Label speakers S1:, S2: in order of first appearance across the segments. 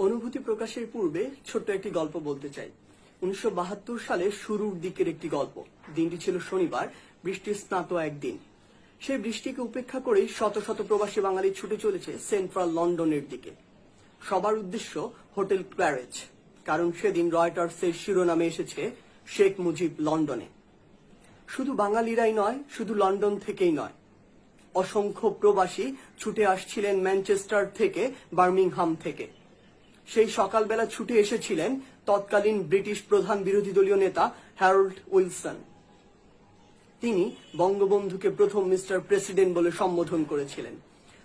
S1: অনুভূতি প্রকাশের পূর্বে ছোট্ট একটি গল্প বলতে চাই। 1972 সালের শুরুর দিকের একটি গল্প। দিনটি ছিল শনিবার, বৃষ্টি স্নাত একদিন। সেই বৃষ্টিকে উপেক্ষা করেই শত শত প্রবাসী বাঙালি ছুটে চলেছে সেন্ট্রাল লন্ডনের দিকে। সবার উদ্দেশ্য হোটেল ক্ল্যারেজ, কারণ সেদিন রয়টার্সের শিরোনামে এসেছে শেখ মুজিব লন্ডনে। শুধু বাঙালিরাই নয়, শুধু লন্ডন থেকেই নয়, অসংখ্য প্রবাসী ছুটে আসছিলেন ম্যানচেস্টার থেকে, বার্মিংহাম থেকে। সেই সকালবেলা ছুটে এসেছিলেন তৎকালীন ব্রিটিশ প্রধান বিরোধী দলীয় নেতা হ্যারল্ড উইলসন। তিনি বঙ্গবন্ধুকে প্রথম মিস্টার প্রেসিডেন্ট বলে সম্বোধন করেছিলেন।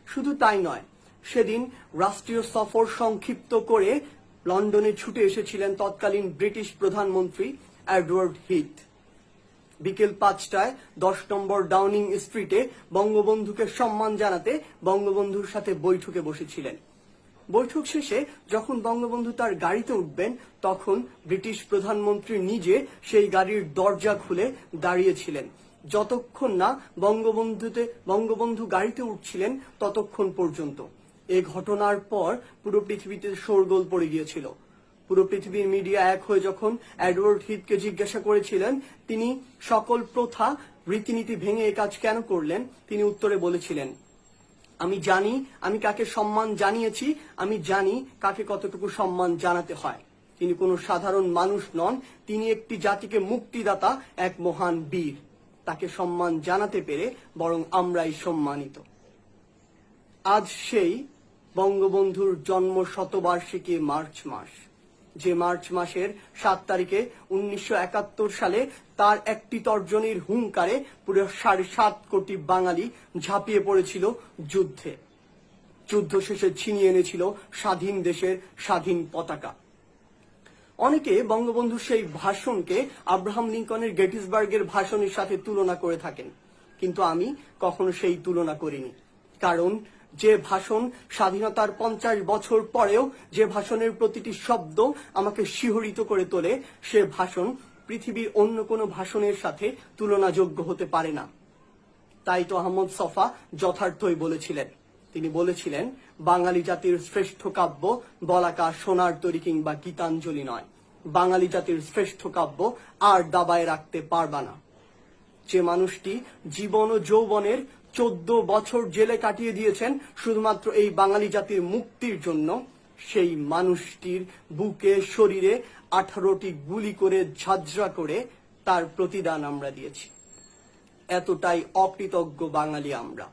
S1: শুধু তাই নয়, সেদিন রাষ্ট্রীয় সফর সংক্ষিপ্ত করে লন্ডনে ছুটে এসেছিলেন তৎকালীন ব্রিটিশ প্রধানমন্ত্রী এডওয়ার্ড হিথ। বিকেল 5টায় 10 নম্বর ডাউনিং স্ট্রিটে বঙ্গবন্ধুকে সম্মান জানাতে বঙ্গবন্ধুর সাথে বৈঠকে বসেছিলেন। বৈঠক শেষে যখন বঙ্গবন্ধু তার গাড়িতে উঠবেন, তখন ব্রিটিশ প্রধানমন্ত্রী নিজে সেই গাড়ির দরজা খুলে দাঁড়িয়েছিলেন। যতক্ষণ না বঙ্গবন্ধু গাড়িতে উঠছিলেন ততক্ষণ পর্যন্ত। এই ঘটনার পর পুরো পৃথিবীতে শোরগোল পড়ে গিয়েছিল। পুরো পৃথিবীর মিডিয়া এক হয়ে যখন এডওয়ার্ড হিথকে জিজ্ঞাসা করেছিলেন তিনি সকল প্রথা রীতিনীতি ভেঙে এ কাজ কেন করলেন, তিনি উত্তরে বলেছিলেন, আমি জানি আমি কাকে সম্মান জানিয়েছি, আমি জানি কাকে কতটুকু সম্মান জানাতে হয়। তিনি কোনো সাধারণ মানুষ নন, তিনি একটি জাতিকে মুক্তিদাতা, এক মহান বীর। তাকে সম্মান জানাতে পেরে বরং আমরাই সম্মানিত। আজ সেই বঙ্গবন্ধুর জন্ম শতবার্ষিকী মার্চ মাস, যে মার্চ মাসের 7 তারিখে 1971 সালে তার একটি তর্জনীর হুঙ্কারে পুরো 7.5 কোটি বাঙালি ঝাঁপিয়ে পড়েছিল যুদ্ধে। যুদ্ধ শেষে ছিনিয়ে এনেছিল স্বাধীন দেশের স্বাধীন পতাকা। অনেকে বঙ্গবন্ধুর সেই ভাষণকে আব্রাহাম লিঙ্কনের গেটিসবার্গের ভাষণের সাথে তুলনা করে থাকেন, কিন্তু আমি কখনো সেই তুলনা করিনি। কারণ যে ভাষণ স্বাধীনতার 50 বছর পরেও যে ভাষণের প্রতিটি শব্দ আমাকে শিহরিত করে তোলে, সে ভাষণ পৃথিবীর অন্য কোনো ভাষণের সাথে তুলনাযোগ্য হতে পারে না। তাই তো আহমদ ছফা যথার্থই বলেছিলেন। তিনি বলেছিলেন, বাঙালি জাতির শ্রেষ্ঠ কাব্য বলাকা, সোনার তরী কিংবা গীতাঞ্জলি নয়। বাঙালি জাতির শ্রেষ্ঠ কাব্য আর দাবায় রাখতে পারবা না। যে মানুষটি জীবন ও যৌবনের 14 বছর জেলে কাটিয়ে দিয়েছেন শুধুমাত্র এই বাঙালি জাতির মুক্তির জন্য, সেই মানুষটির বুকে শরীরে 18টি গুলি করে ঝাঁঝরা করে তার প্রতিদান আমরা দিয়েছি। এতটাই অকৃতজ্ঞ বাঙালি আমরা।